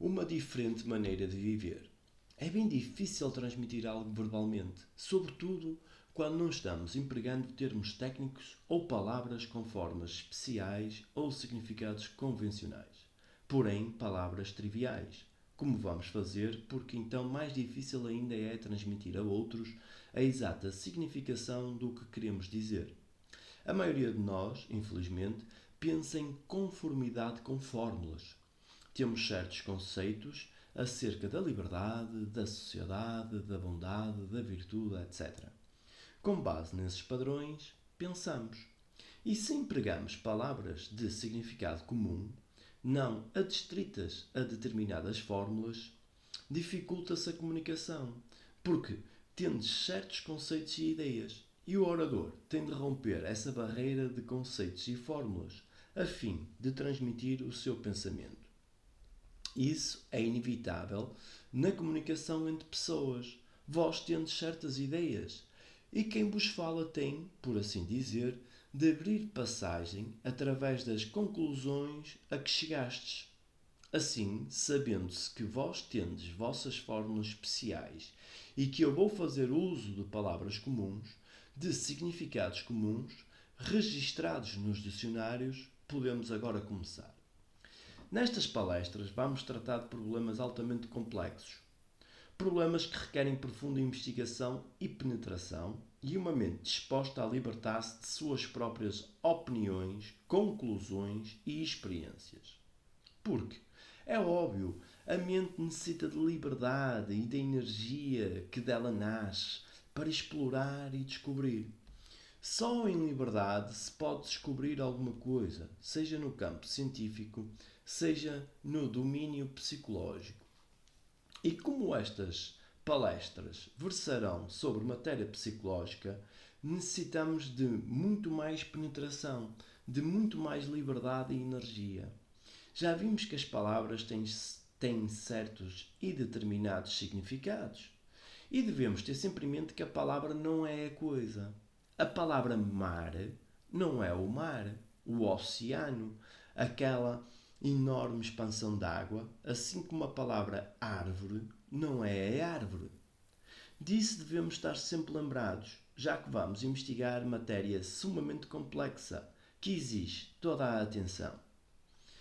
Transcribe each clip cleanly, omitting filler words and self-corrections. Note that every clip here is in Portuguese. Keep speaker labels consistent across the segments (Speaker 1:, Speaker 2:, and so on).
Speaker 1: uma diferente maneira de viver. É bem difícil transmitir algo verbalmente, sobretudo quando não estamos empregando termos técnicos ou palavras com formas especiais ou significados convencionais. Porém, palavras triviais. Como vamos fazer, porque então mais difícil ainda é transmitir a outros a exata significação do que queremos dizer. A maioria de nós, infelizmente, pensa em conformidade com fórmulas. Temos certos conceitos acerca da liberdade, da sociedade, da bondade, da virtude, etc. Com base nesses padrões, pensamos. E se empregamos palavras de significado comum, não adstritas a determinadas fórmulas, dificulta-se a comunicação, porque tendes certos conceitos e ideias, e o orador tem de romper essa barreira de conceitos e fórmulas, a fim de transmitir o seu pensamento. Isso é inevitável na comunicação entre pessoas. Vós tendes certas ideias e quem vos fala tem, por assim dizer, de abrir passagem através das conclusões a que chegastes. Assim, sabendo-se que vós tendes vossas fórmulas especiais e que eu vou fazer uso de palavras comuns, de significados comuns, registrados nos dicionários, podemos agora começar. Nestas palestras vamos tratar de problemas altamente complexos. Problemas que requerem profunda investigação e penetração e uma mente disposta a libertar-se de suas próprias opiniões, conclusões e experiências. Porque, é óbvio, a mente necessita de liberdade e da energia que dela nasce para explorar e descobrir. Só em liberdade se pode descobrir alguma coisa, seja no campo científico, seja no domínio psicológico. E como estas palestras versarão sobre matéria psicológica, necessitamos de muito mais penetração, de muito mais liberdade e energia. Já vimos que as palavras têm certos e determinados significados. E devemos ter sempre em mente que a palavra não é a coisa. A palavra mar não é o mar, o oceano, aquela enorme expansão de água, assim como a palavra árvore não é a árvore. Disso devemos estar sempre lembrados, já que vamos investigar matéria sumamente complexa, que exige toda a atenção.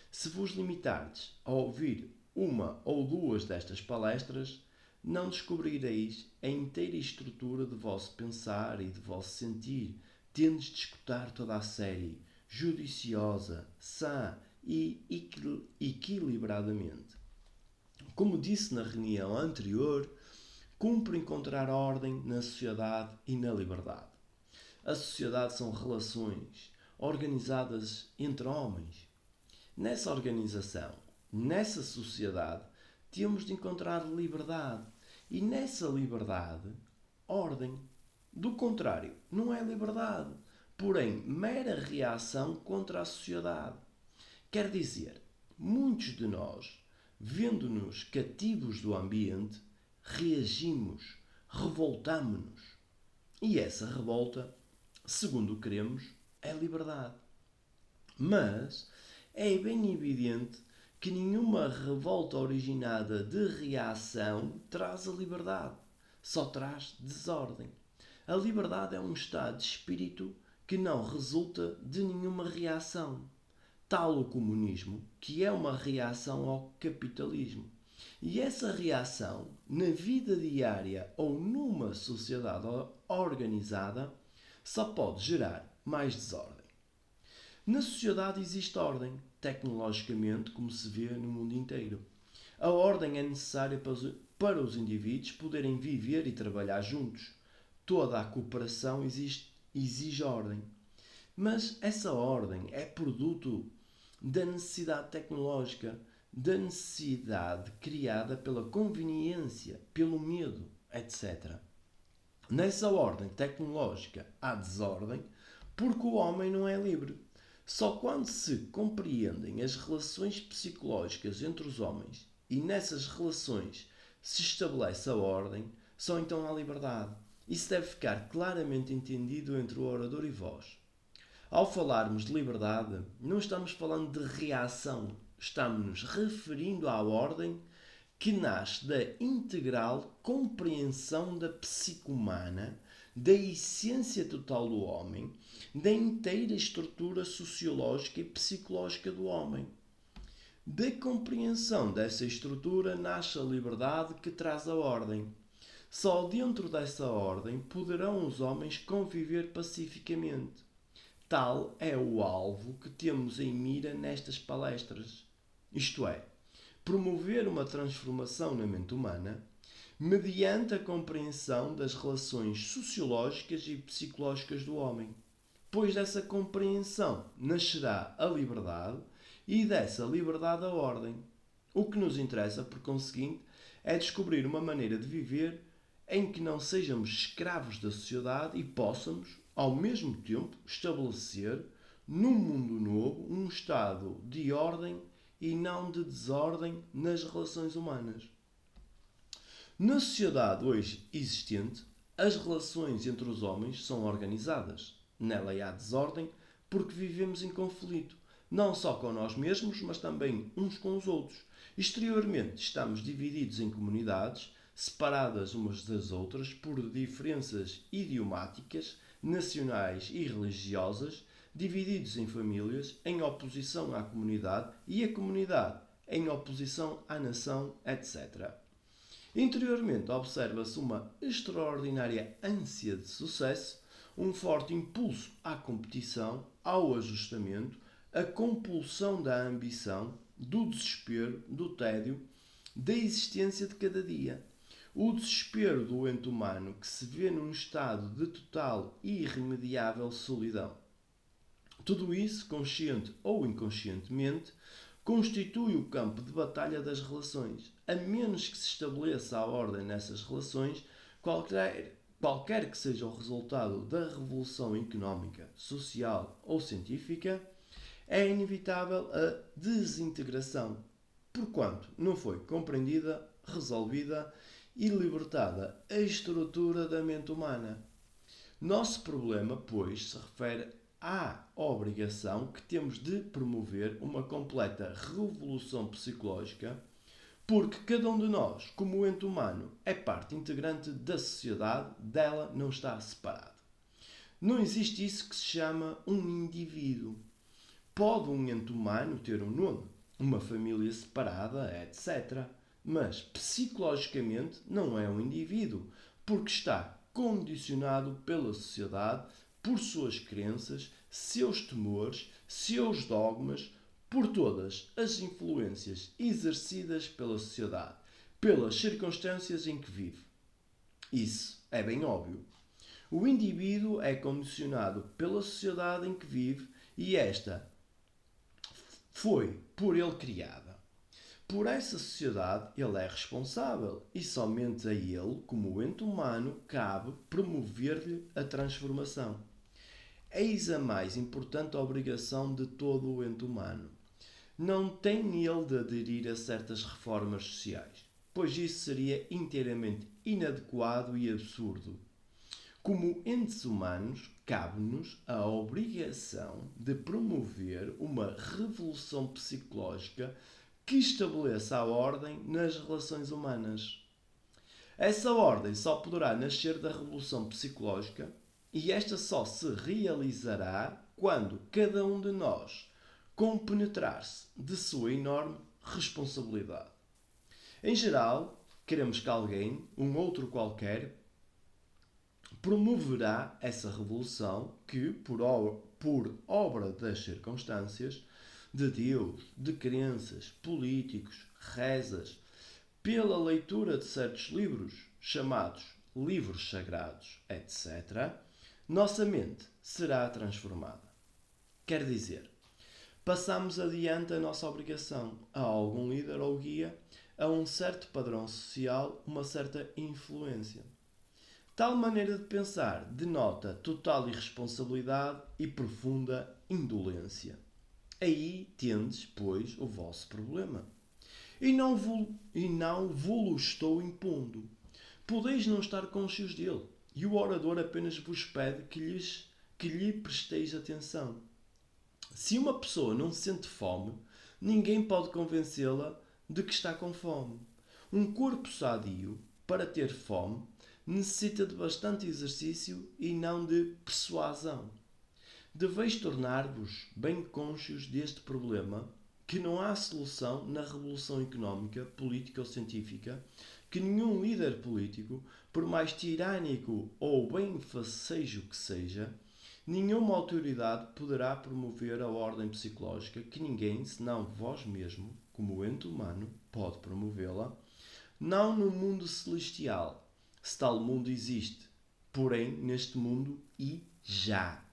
Speaker 1: Se vos limitardes a ouvir uma ou duas destas palestras, não descobrireis a inteira estrutura de vosso pensar e de vosso sentir, tendes de escutar toda a série, judiciosa, sã e equilibradamente. Como disse na reunião anterior, cumpre encontrar ordem na sociedade e na liberdade. A sociedade são relações organizadas entre homens. Nessa organização, nessa sociedade, temos de encontrar liberdade. E nessa liberdade, ordem. Do contrário, não é liberdade, porém mera reação contra a sociedade. Quer dizer, muitos de nós, vendo-nos cativos do ambiente, reagimos, revoltamo-nos. E essa revolta, segundo queremos, é liberdade. Mas é bem evidente que nenhuma revolta originada de reação traz a liberdade, só traz desordem. A liberdade é um estado de espírito que não resulta de nenhuma reação, tal o comunismo, que é uma reação ao capitalismo. E essa reação, na vida diária ou numa sociedade organizada, só pode gerar mais desordem. Na sociedade existe ordem, tecnologicamente, como se vê no mundo inteiro. A ordem é necessária para os indivíduos poderem viver e trabalhar juntos. Toda a cooperação exige ordem. Mas essa ordem é produto da necessidade tecnológica, da necessidade criada pela conveniência, pelo medo, etc. Nessa ordem tecnológica há desordem porque o homem não é livre. Só quando se compreendem as relações psicológicas entre os homens e nessas relações se estabelece a ordem, só então há liberdade. Isso deve ficar claramente entendido entre o orador e vós. Ao falarmos de liberdade, não estamos falando de reação, estamos nos referindo à ordem que nasce da integral compreensão da psique humana, da essência total do homem, da inteira estrutura sociológica e psicológica do homem. Da compreensão dessa estrutura nasce a liberdade que traz a ordem. Só dentro dessa ordem poderão os homens conviver pacificamente. Tal é o alvo que temos em mira nestas palestras. Isto é, promover uma transformação na mente humana mediante a compreensão das relações sociológicas e psicológicas do homem. Pois dessa compreensão nascerá a liberdade e dessa liberdade a ordem. O que nos interessa, por conseguinte, é descobrir uma maneira de viver em que não sejamos escravos da sociedade e possamos, ao mesmo tempo, estabelecer, num mundo novo, um estado de ordem e não de desordem nas relações humanas. Na sociedade hoje existente, as relações entre os homens são organizadas. Nela há desordem porque vivemos em conflito, não só com nós mesmos, mas também uns com os outros. Exteriormente, estamos divididos em comunidades, separadas umas das outras por diferenças idiomáticas, nacionais e religiosas, divididos em famílias, em oposição à comunidade e a comunidade em oposição à nação, etc. Interiormente, observa-se uma extraordinária ânsia de sucesso, um forte impulso à competição, ao ajustamento, a compulsão da ambição, do desespero, do tédio, da existência de cada dia. O desespero do ente humano que se vê num estado de total e irremediável solidão. Tudo isso, consciente ou inconscientemente, constitui o campo de batalha das relações. A menos que se estabeleça a ordem nessas relações, qualquer que seja o resultado da revolução económica, social ou científica, é inevitável a desintegração, porquanto não foi compreendida, resolvida e libertada a estrutura da mente humana. Nosso problema, pois, se refere à obrigação que temos de promover uma completa revolução psicológica, porque cada um de nós, como ente humano, é parte integrante da sociedade, dela não está separado. Não existe isso que se chama um indivíduo. Pode um ente humano ter um nome, uma família separada, etc. Mas psicologicamente não é um indivíduo, porque está condicionado pela sociedade, por suas crenças, seus temores, seus dogmas, por todas as influências exercidas pela sociedade, pelas circunstâncias em que vive. Isso é bem óbvio. O indivíduo é condicionado pela sociedade em que vive e esta foi por ele criada. Por essa sociedade ele é responsável e somente a ele, como ente humano, cabe promover-lhe a transformação. Eis a mais importante obrigação de todo o ente humano. Não tem ele de aderir a certas reformas sociais, pois isso seria inteiramente inadequado e absurdo. Como entes humanos, cabe-nos a obrigação de promover uma revolução psicológica que estabeleça a ordem nas relações humanas. Essa ordem só poderá nascer da revolução psicológica e esta só se realizará quando cada um de nós compenetrar-se de sua enorme responsabilidade. Em geral, queremos que alguém, um outro qualquer, promoverá essa revolução que, por obra das circunstâncias, de Deus, de crenças, políticos, rezas, pela leitura de certos livros, chamados livros sagrados, etc., nossa mente será transformada. Quer dizer, passamos adiante a nossa obrigação a algum líder ou guia, a um certo padrão social, uma certa influência. Tal maneira de pensar denota total irresponsabilidade e profunda indolência. Aí tendes, pois, o vosso problema. E não vos estou impondo. Podeis não estar conscios dele, e o orador apenas vos pede que lhe presteis atenção. Se uma pessoa não sente fome, ninguém pode convencê-la de que está com fome. Um corpo sadio, para ter fome, necessita de bastante exercício e não de persuasão. Deveis tornar-vos bem cônscios deste problema, que não há solução na revolução económica, política ou científica, que nenhum líder político, por mais tirânico ou bem-facejo que seja, nenhuma autoridade poderá promover a ordem psicológica, que ninguém, senão vós mesmo, como ente humano, pode promovê-la, não no mundo celestial, se tal mundo existe, porém neste mundo e já.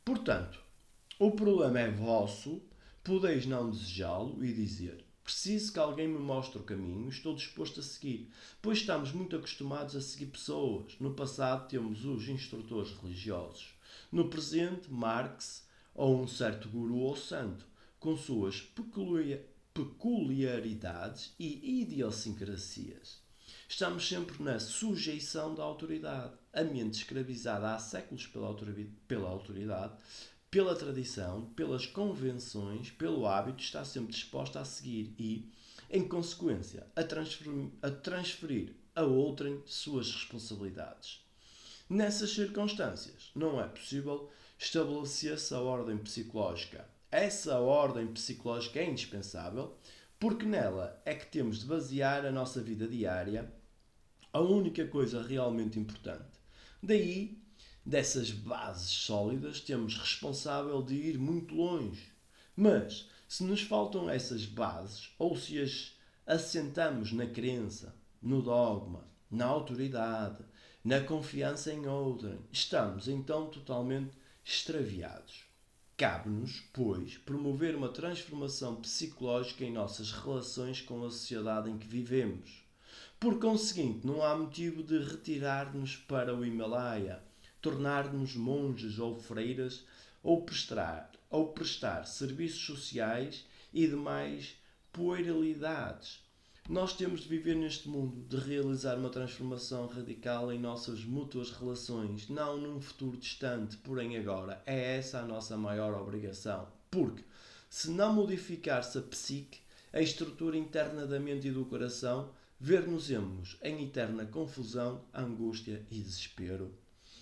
Speaker 1: Portanto, o problema é vosso, podeis não desejá-lo e dizer: preciso que alguém me mostre o caminho, estou disposto a seguir, pois estamos muito acostumados a seguir pessoas. No passado temos os instrutores religiosos. No presente, Marx ou um certo guru ou santo, com suas peculiaridades e idiosincrasias. Estamos sempre na sujeição da autoridade. A mente escravizada há séculos pela autoridade, pela tradição, pelas convenções, pelo hábito, está sempre disposta a seguir e, em consequência, a transferir a outrem suas responsabilidades. Nessas circunstâncias, não é possível estabelecer-se a ordem psicológica. Essa ordem psicológica é indispensável, porque nela é que temos de basear a nossa vida diária, a única coisa realmente importante. Daí, dessas bases sólidas, temos responsável de ir muito longe. Mas, se nos faltam essas bases, ou se as assentamos na crença, no dogma, na autoridade, na confiança em outrem, estamos então totalmente extraviados. Cabe-nos, pois, promover uma transformação psicológica em nossas relações com a sociedade em que vivemos. Por conseguinte, não há motivo de retirar-nos para o Himalaia, tornar-nos monges ou freiras ou prestar serviços sociais e demais puerilidades. Nós temos de viver neste mundo, de realizar uma transformação radical em nossas mútuas relações, não num futuro distante, porém agora. É essa a nossa maior obrigação. Porque, se não modificar-se a psique, a estrutura interna da mente e do coração, ver-nos-emos em eterna confusão, angústia e desespero.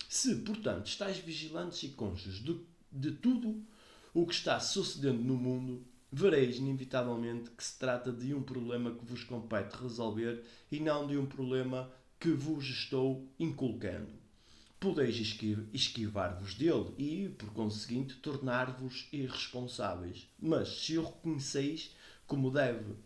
Speaker 1: Se, portanto, estáis vigilantes e cônscios de tudo o que está sucedendo no mundo, vereis inevitavelmente que se trata de um problema que vos compete resolver e não de um problema que vos estou inculcando. Podeis esquivar-vos dele e, por conseguinte, tornar-vos irresponsáveis. Mas, se o reconheceis como deve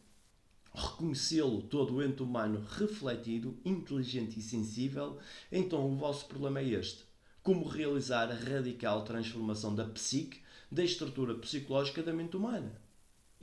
Speaker 1: reconhecê-lo todo o ente humano refletido, inteligente e sensível, então o vosso problema é este: como realizar a radical transformação da psique, da estrutura psicológica da mente humana.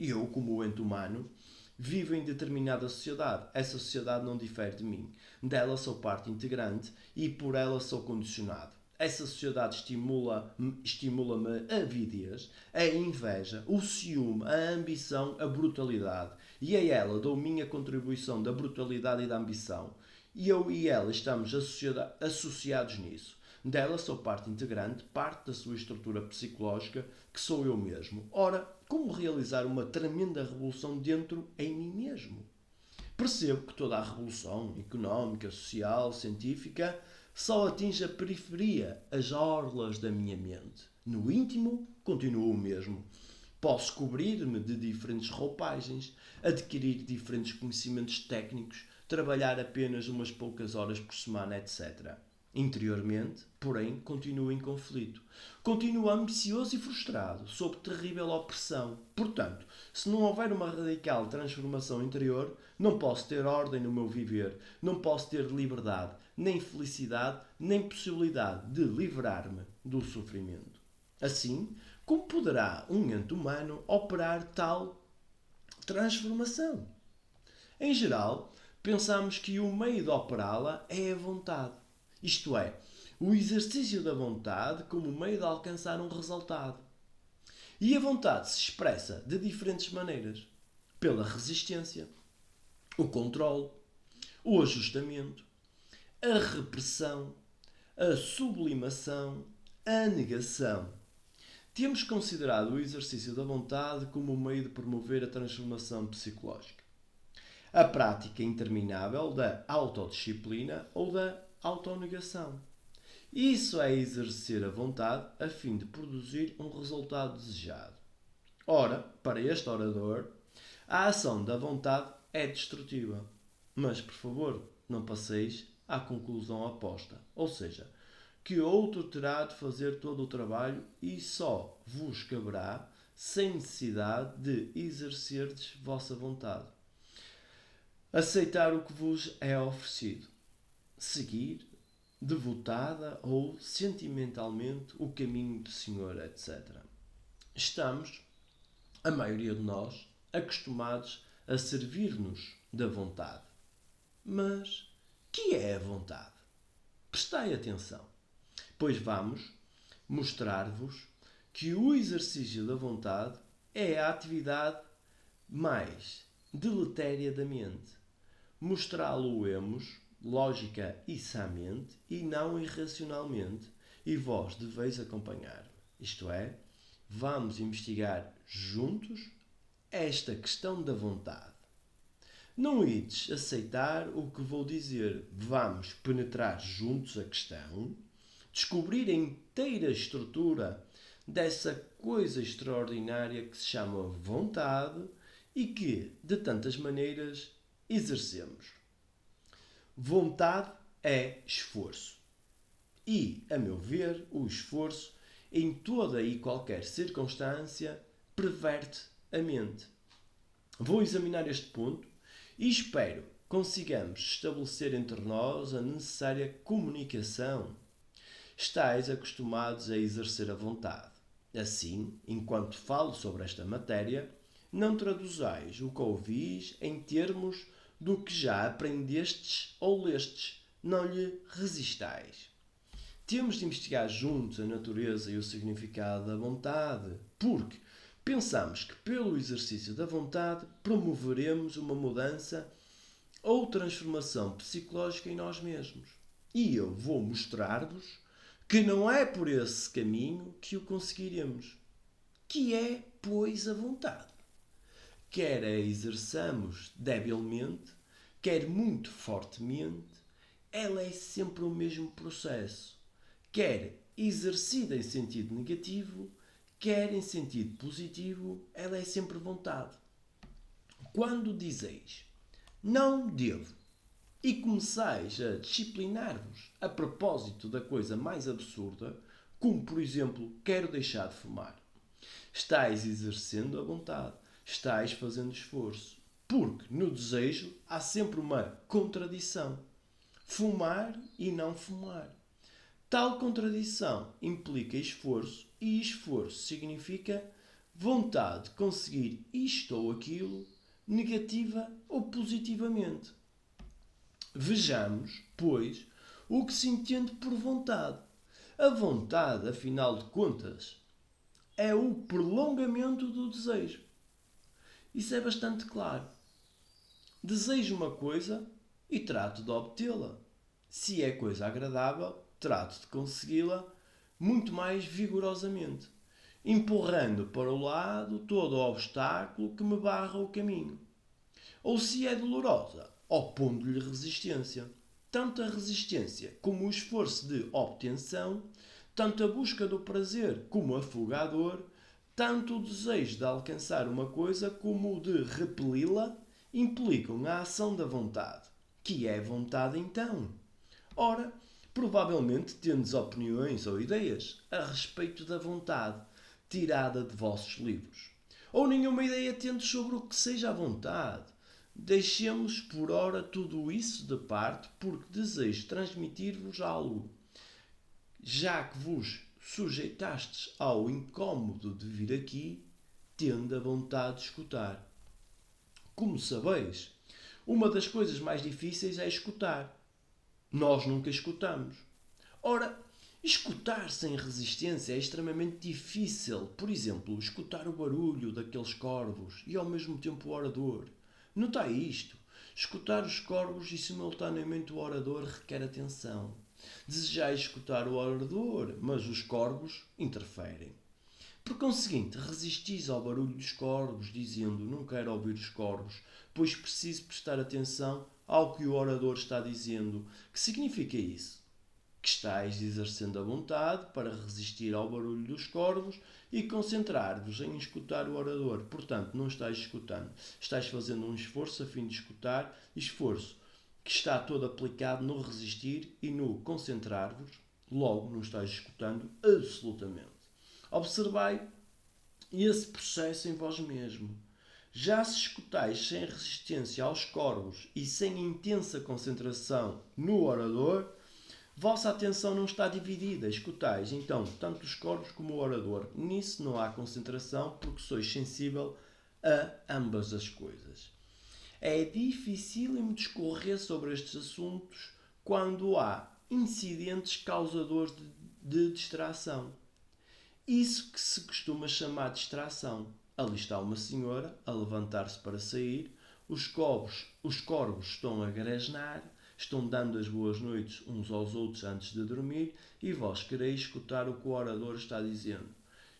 Speaker 1: Eu, como ente humano, vivo em determinada sociedade. Essa sociedade não difere de mim. Dela sou parte integrante e por ela sou condicionado. Essa sociedade estimula-me a avidez, a inveja, o ciúme, a ambição, a brutalidade. E a ela dou minha contribuição da brutalidade e da ambição. E eu e ela estamos associados nisso. Dela sou parte integrante, parte da sua estrutura psicológica, que sou eu mesmo. Ora, como realizar uma tremenda revolução dentro em mim mesmo? Percebo que toda a revolução económica, social, científica só atinge a periferia, as orlas da minha mente. No íntimo, continuo o mesmo. Posso cobrir-me de diferentes roupagens, adquirir diferentes conhecimentos técnicos, trabalhar apenas umas poucas horas por semana, etc. Interiormente, porém, continuo em conflito. Continuo ambicioso e frustrado, sob terrível opressão. Portanto, se não houver uma radical transformação interior, não posso ter ordem no meu viver, não posso ter liberdade, nem felicidade, nem possibilidade de livrar-me do sofrimento. Assim, como poderá um ente humano operar tal transformação? Em geral, pensamos que o meio de operá-la é a vontade. Isto é, o exercício da vontade como meio de alcançar um resultado. E a vontade se expressa de diferentes maneiras. Pela resistência, o controle, o ajustamento, a repressão, a sublimação, a negação. Temos considerado o exercício da vontade como um meio de promover a transformação psicológica. A prática interminável da autodisciplina ou da autonegação. Isso é exercer a vontade a fim de produzir um resultado desejado. Ora, para este orador, a ação da vontade é destrutiva. Mas, por favor, não passeis à conclusão oposta. Ou seja, que outro terá de fazer todo o trabalho e só vos caberá sem necessidade de exercerdes vossa vontade. Aceitar o que vos é oferecido. Seguir, devotada ou sentimentalmente, o caminho do Senhor, etc. Estamos, a maioria de nós, acostumados a servir-nos da vontade. Mas, que é a vontade? Prestai atenção, pois vamos mostrar-vos que o exercício da vontade é a atividade mais deletéria da mente. Mostrá-lo-emos lógica e samente e não irracionalmente, e vós deveis acompanhar. Isto é, vamos investigar juntos esta questão da vontade. Não ides aceitar o que vou dizer. Vamos penetrar juntos a questão, descobrir a inteira estrutura dessa coisa extraordinária que se chama vontade e que, de tantas maneiras, exercemos. Vontade é esforço. E, a meu ver, o esforço, em toda e qualquer circunstância, perverte a mente. Vou examinar este ponto e espero consigamos estabelecer entre nós a necessária comunicação. Estais acostumados a exercer a vontade. Assim, enquanto falo sobre esta matéria, não traduzais o que ouvis em termos do que já aprendestes ou lestes. Não lhe resistais. Temos de investigar juntos a natureza e o significado da vontade, porque pensamos que pelo exercício da vontade promoveremos uma mudança ou transformação psicológica em nós mesmos. E eu vou mostrar-vos que não é por esse caminho que o conseguiremos. Que é, pois, a vontade. Quer a exerçamos debilmente, quer muito fortemente, ela é sempre o mesmo processo. Quer exercida em sentido negativo, quer em sentido positivo, ela é sempre vontade. Quando dizeis não devo e começais a disciplinar-vos a propósito da coisa mais absurda, como por exemplo, quero deixar de fumar, estais exercendo a vontade, estais fazendo esforço, porque no desejo há sempre uma contradição: fumar e não fumar. Tal contradição implica esforço, e esforço significa vontade de conseguir isto ou aquilo, negativa ou positivamente. Vejamos, pois, o que se entende por vontade. A vontade, afinal de contas, é o prolongamento do desejo. Isso é bastante claro. Desejo uma coisa e trato de obtê-la. Se é coisa agradável, trato de consegui-la muito mais vigorosamente, empurrando para o lado todo o obstáculo que me barra o caminho. Ou se é dolorosa, opondo-lhe resistência. Tanto a resistência como o esforço de obtenção, tanto a busca do prazer como afogador, tanto o desejo de alcançar uma coisa como o de repeli-la, implicam a ação da vontade. Que é vontade então? Ora, provavelmente tendes opiniões ou ideias a respeito da vontade, tirada de vossos livros. Ou nenhuma ideia tendes sobre o que seja a vontade. Deixemos por ora tudo isso de parte, porque desejo transmitir-vos algo. Já que vos sujeitastes ao incómodo de vir aqui, tende a vontade de escutar. Como sabeis, uma das coisas mais difíceis é escutar. Nós nunca escutamos. Ora, escutar sem resistência é extremamente difícil. Por exemplo, escutar o barulho daqueles corvos e ao mesmo tempo o orador. Notai isto. Escutar os corvos e simultaneamente o orador requer atenção. Desejais escutar o orador, mas os corvos interferem. Por conseguinte, resistis ao barulho dos corvos, dizendo: Não quero ouvir os corvos, pois preciso prestar atenção ao que o orador está dizendo. Que significa isso? Que estáis exercendo a vontade para resistir ao barulho dos corvos e concentrar-vos em escutar o orador. Portanto, não estáis escutando. Estáis fazendo um esforço a fim de escutar, esforço que está todo aplicado no resistir e no concentrar-vos. Logo, não estáis escutando absolutamente. Observai esse processo em vós mesmo. Já se escutais sem resistência aos corvos e sem intensa concentração no orador, vossa atenção não está dividida. Escutais, então, tanto os corvos como o orador. Nisso não há concentração, porque sois sensível a ambas as coisas. É dificílimo discorrer sobre estes assuntos quando há incidentes causadores de distração. Isso que se costuma chamar de distração. Ali está uma senhora a levantar-se para sair, os corvos estão a gresnar, estão dando as boas noites uns aos outros antes de dormir e vós quereis escutar o que o orador está dizendo.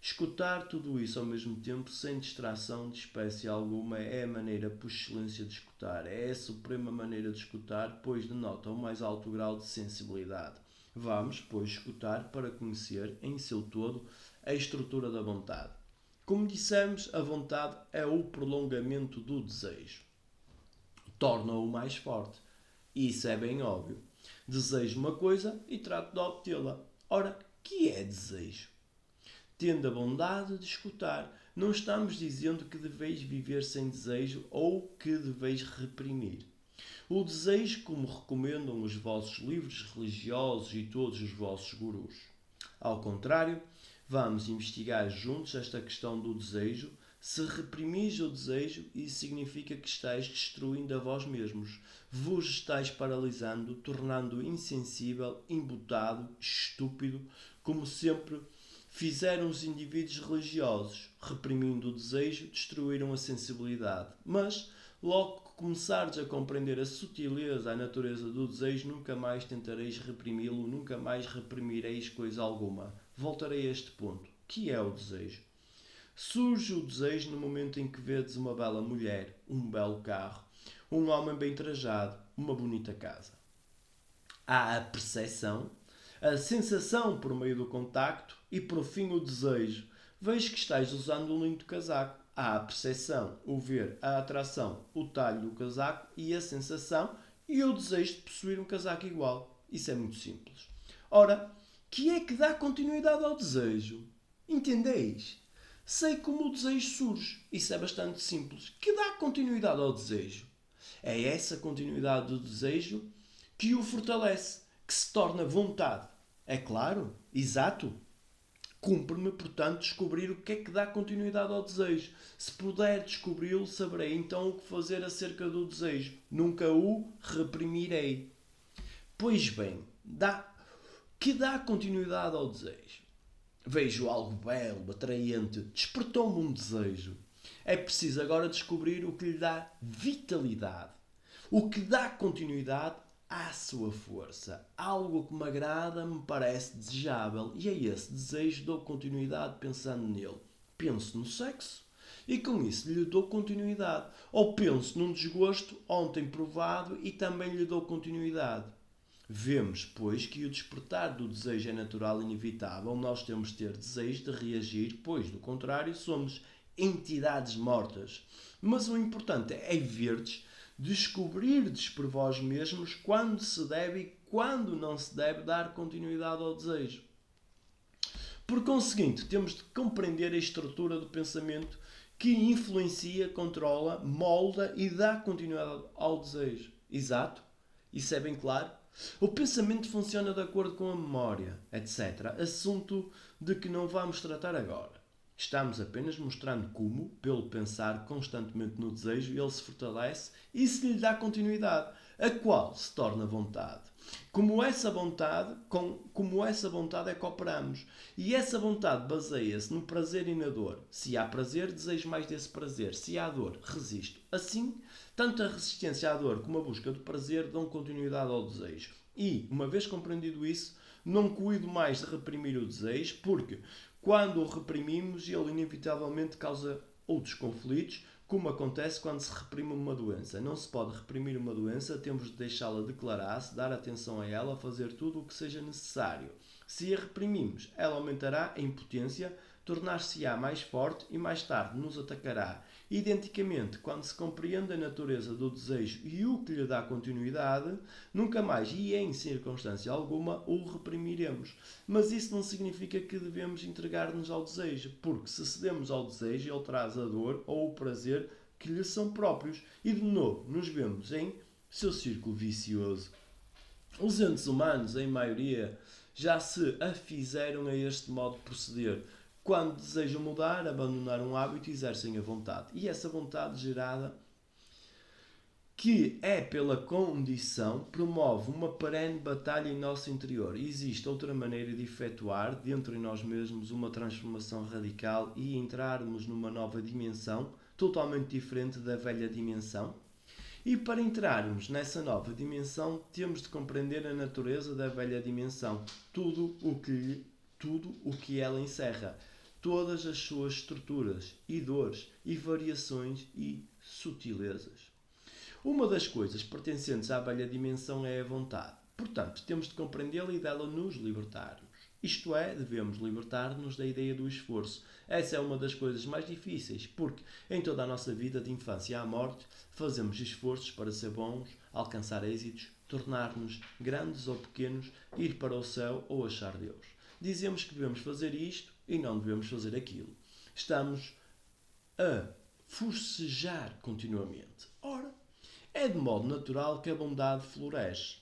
Speaker 1: Escutar tudo isso ao mesmo tempo, sem distração de espécie alguma, é a maneira por excelência de escutar. É a suprema maneira de escutar, pois denota o mais alto grau de sensibilidade. Vamos, pois, escutar para conhecer, em seu todo, a estrutura da vontade. Como dissemos, a vontade é o prolongamento do desejo. Torna-o mais forte. Isso é bem óbvio. Desejo uma coisa e trato de obtê-la. Ora, que é desejo? Tendo a bondade de escutar. Não estamos dizendo que deveis viver sem desejo ou que deveis reprimir. O desejo, como recomendam os vossos livros religiosos e todos os vossos gurus. Ao contrário, vamos investigar juntos esta questão do desejo. Se reprimis o desejo, isso significa que estáis destruindo a vós mesmos. Vos estáis paralisando, tornando-o insensível, embotado, estúpido, como sempre fizeram os indivíduos religiosos. Reprimindo o desejo, destruíram a sensibilidade. Mas, logo que começares a compreender a sutileza, a natureza do desejo, nunca mais tentareis reprimi-lo, nunca mais reprimireis coisa alguma. Voltarei a este ponto. Que é o desejo? Surge o desejo no momento em que vedes uma bela mulher, um belo carro, um homem bem trajado, uma bonita casa. Há a percepção, a sensação por meio do contacto e, por fim, o desejo. Vejo que estás usando um lindo casaco. Há a percepção, o ver, a atração, o talho do casaco e a sensação e o desejo de possuir um casaco igual. Isso é muito simples. Ora, que é que dá continuidade ao desejo? Entendeis? Sei como o desejo surge. Isso é bastante simples. Que dá continuidade ao desejo? É essa continuidade do desejo que o fortalece, que se torna vontade. É claro? Exato? Cumpre-me, portanto, descobrir o que é que dá continuidade ao desejo. Se puder descobri-lo, saberei então o que fazer acerca do desejo. Nunca o reprimirei. Pois bem, que dá continuidade ao desejo? Vejo algo belo, atraente, despertou-me um desejo. É preciso agora descobrir o que lhe dá vitalidade, o que dá continuidade à sua força. Algo que me agrada, me parece desejável e a esse desejo dou continuidade pensando nele. Penso no sexo e com isso lhe dou continuidade. Ou penso num desgosto ontem provado e também lhe dou continuidade. Vemos, pois, que o despertar do desejo é natural e inevitável. Nós temos de ter desejo de reagir, pois, do contrário, somos entidades mortas. Mas o importante é verdes, descobrirdes por vós mesmos quando se deve e quando não se deve dar continuidade ao desejo. Por conseguinte, temos de compreender a estrutura do pensamento que influencia, controla, molda e dá continuidade ao desejo. Exato? Isso é bem claro? O pensamento funciona de acordo com a memória, etc. Assunto de que não vamos tratar agora. Estamos apenas mostrando como, pelo pensar constantemente no desejo, ele se fortalece e se lhe dá continuidade, a qual se torna vontade. Como essa vontade é que operamos. E essa vontade baseia-se no prazer e na dor. Se há prazer, desejo mais desse prazer. Se há dor, resisto. Assim, tanto a resistência à dor como a busca do prazer dão continuidade ao desejo. E, uma vez compreendido isso, não cuido mais de reprimir o desejo, porque, Quando o reprimimos, ele inevitavelmente causa outros conflitos, como acontece quando se reprime uma doença. Não se pode reprimir uma doença, temos de deixá-la declarar-se, dar atenção a ela, fazer tudo o que seja necessário. Se a reprimimos, ela aumentará em potência, tornar-se-á mais forte e mais tarde nos atacará. Identicamente, quando se compreende a natureza do desejo e o que lhe dá continuidade, nunca mais e em circunstância alguma o reprimiremos. Mas isso não significa que devemos entregar-nos ao desejo, porque se cedemos ao desejo, ele traz a dor ou o prazer que lhe são próprios e de novo nos vemos em seu círculo vicioso. Os entes humanos, em maioria, já se afizeram a este modo de proceder. Quando desejam mudar, abandonar um hábito, exercem a vontade. E essa vontade gerada, que é pela condição, promove uma perene batalha em nosso interior. Existe outra maneira de efetuar dentro de nós mesmos uma transformação radical e entrarmos numa nova dimensão, totalmente diferente da velha dimensão? E para entrarmos nessa nova dimensão, temos de compreender a natureza da velha dimensão, tudo o que ela encerra, todas as suas estruturas e dores e variações e sutilezas. Uma das coisas pertencentes à velha dimensão é a vontade. Portanto, temos de compreendê-la e dela nos libertarmos. Isto é, devemos libertar-nos da ideia do esforço. Essa é uma das coisas mais difíceis, porque em toda a nossa vida, de infância à morte, fazemos esforços para ser bons, alcançar êxitos, tornar-nos grandes ou pequenos, ir para o céu ou achar Deus. Dizemos que devemos fazer isto e não devemos fazer aquilo. Estamos a forcejar continuamente. Ora, é de modo natural que a bondade floresce.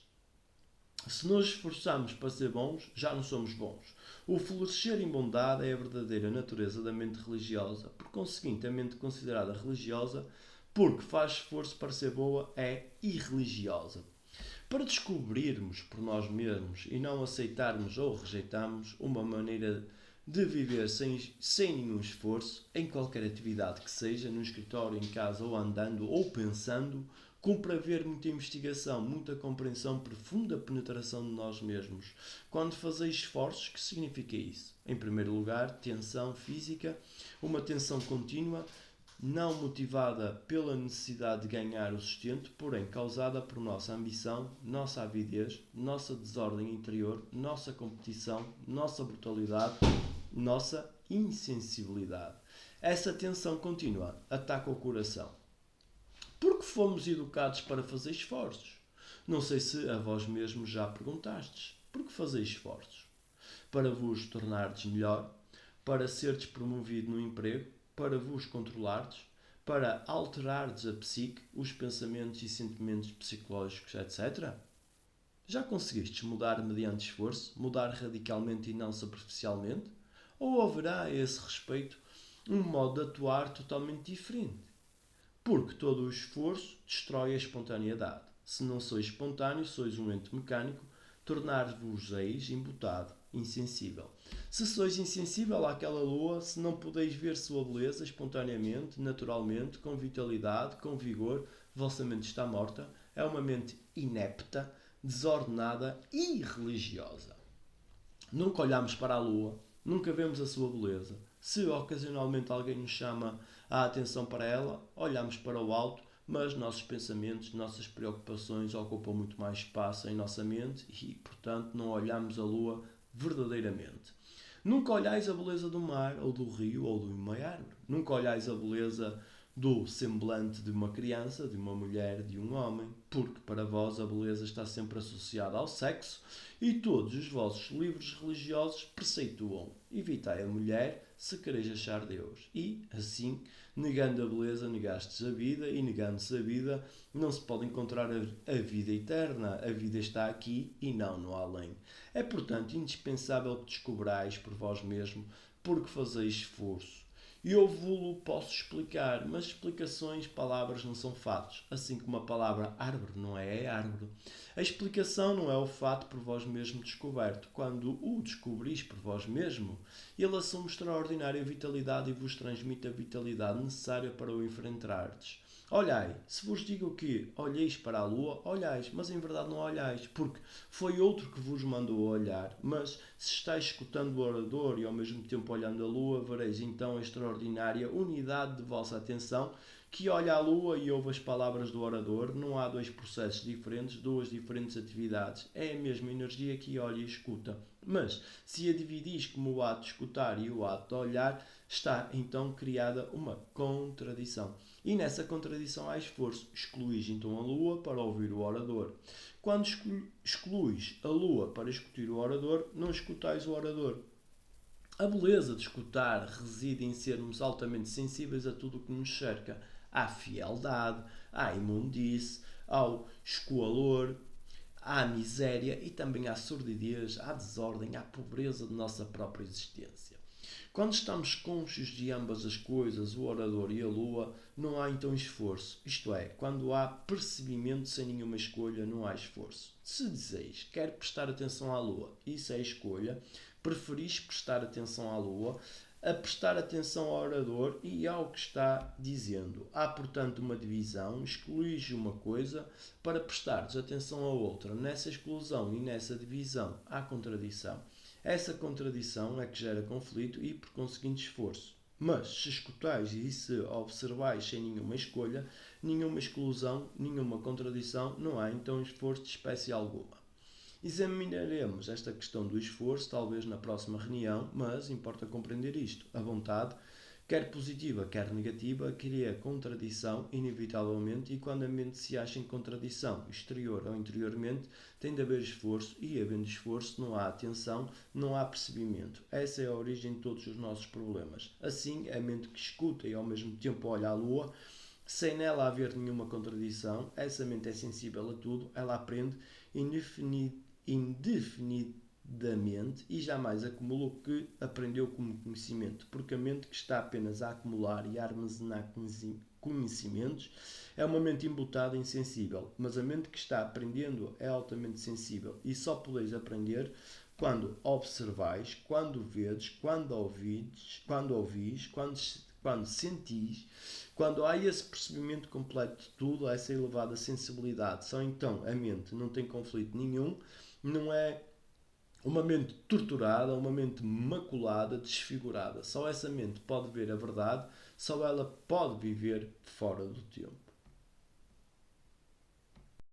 Speaker 1: Se nos esforçamos para ser bons, já não somos bons. O florescer em bondade é a verdadeira natureza da mente religiosa. Por conseguinte, a mente considerada religiosa, porque faz esforço para ser boa, é irreligiosa. Para descobrirmos por nós mesmos e não aceitarmos ou rejeitarmos uma maneira de viver sem nenhum esforço, em qualquer atividade que seja, no escritório, em casa ou andando ou pensando, cumpre haver muita investigação, muita compreensão, profunda penetração de nós mesmos. Quando fazeis esforços, que significa isso? Em primeiro lugar, tensão física, uma tensão contínua, não motivada pela necessidade de ganhar o sustento, porém causada por nossa ambição, nossa avidez, nossa desordem interior, nossa competição, nossa brutalidade, nossa insensibilidade. Essa tensão contínua ataca o coração. Porque fomos educados para fazer esforços. Não sei se a vós mesmos já perguntastes. Por que fazeis esforços? Para vos tornardes melhor? Para serdes promovido no emprego? Para vos controlardes? Para alterardes a psique, os pensamentos e sentimentos psicológicos, etc.? Já conseguistes mudar mediante esforço? Mudar radicalmente e não superficialmente? Ou haverá a esse respeito um modo de atuar totalmente diferente? Porque todo o esforço destrói a espontaneidade. Se não sois espontâneo, sois um ente mecânico, tornar-vos-eis embutado, insensível. Se sois insensível àquela lua, se não podeis ver sua beleza espontaneamente, naturalmente, com vitalidade, com vigor, vossa mente está morta, é uma mente inepta, desordenada e religiosa. Nunca olhamos para a lua, nunca vemos a sua beleza. Se ocasionalmente alguém nos chama a atenção para ela, olhamos para o alto, mas nossos pensamentos, nossas preocupações ocupam muito mais espaço em nossa mente e, portanto, não olhamos a lua verdadeiramente. Nunca olhais a beleza do mar, ou do rio, ou de uma árvore. Nunca olhais a beleza do semblante de uma criança, de uma mulher, de um homem, porque para vós a beleza está sempre associada ao sexo e todos os vossos livros religiosos preceituam: evitai a mulher se quereis achar Deus. E, assim, negando a beleza, negastes a vida, e negando-se a vida, não se pode encontrar a vida eterna. A vida está aqui e não no além. É, portanto, indispensável que descobrais por vós mesmo porque fazeis esforço. Eu vou-lo posso explicar, mas explicações, palavras não são fatos. Assim como a palavra árvore não é árvore. A explicação não é o fato por vós mesmo descoberto. Quando o descobris por vós mesmo, ele assume extraordinária vitalidade e vos transmite a vitalidade necessária para o enfrentardes. Olhai, se vos digo que olheis para a lua, olhais, mas em verdade não olhais, porque foi outro que vos mandou olhar. Mas se estáis escutando o orador e ao mesmo tempo olhando a lua, vereis então a extraordinária unidade de vossa atenção que olha a lua e ouve as palavras do orador. Não há dois processos diferentes, duas diferentes atividades. É a mesma energia que olha e escuta. Mas, se a dividis como o ato de escutar e o ato de olhar, está então criada uma contradição. E nessa contradição há esforço. Excluís então a lua para ouvir o orador. Quando excluís a lua para escutar o orador, não escutais o orador. A beleza de escutar reside em sermos altamente sensíveis a tudo o que nos cerca. À fieldade, à imundície, ao escoalor, à miséria e também à sordidez, à desordem, à pobreza de nossa própria existência. Quando estamos cônscios de ambas as coisas, o orador e a lua, não há então esforço. Isto é, quando há percebimento sem nenhuma escolha, não há esforço. Se dizeis, quero prestar atenção à lua, isso é escolha, preferis prestar atenção à lua a prestar atenção ao orador e ao que está dizendo. Há, portanto, uma divisão, excluís uma coisa para prestares atenção a outra. Nessa exclusão e nessa divisão há contradição. Essa contradição é que gera conflito e, por conseguinte, esforço. Mas, se escutais e se observais sem nenhuma escolha, nenhuma exclusão, nenhuma contradição, não há então esforço de espécie alguma. Examinaremos esta questão do esforço, talvez na próxima reunião, mas importa compreender isto. A vontade, quer positiva, quer negativa, cria contradição, inevitavelmente, e quando a mente se acha em contradição, exterior ou interiormente, tem de haver esforço, e havendo esforço, não há atenção, não há percebimento. Essa é a origem de todos os nossos problemas. Assim, a mente que escuta e ao mesmo tempo olha à lua, sem nela haver nenhuma contradição, essa mente é sensível a tudo, ela aprende indefinidamente e jamais acumula o que aprendeu como conhecimento, porque a mente que está apenas a acumular e a armazenar conhecimentos é uma mente embutada e insensível, mas a mente que está aprendendo é altamente sensível e só podeis aprender quando observais, quando vedes, quando ouvis, quando sentis, quando há esse percebimento completo de tudo, essa elevada sensibilidade. Só então a mente não tem conflito nenhum, não é uma mente torturada, uma mente maculada, desfigurada. Só essa mente pode ver a verdade, só ela pode viver fora do tempo.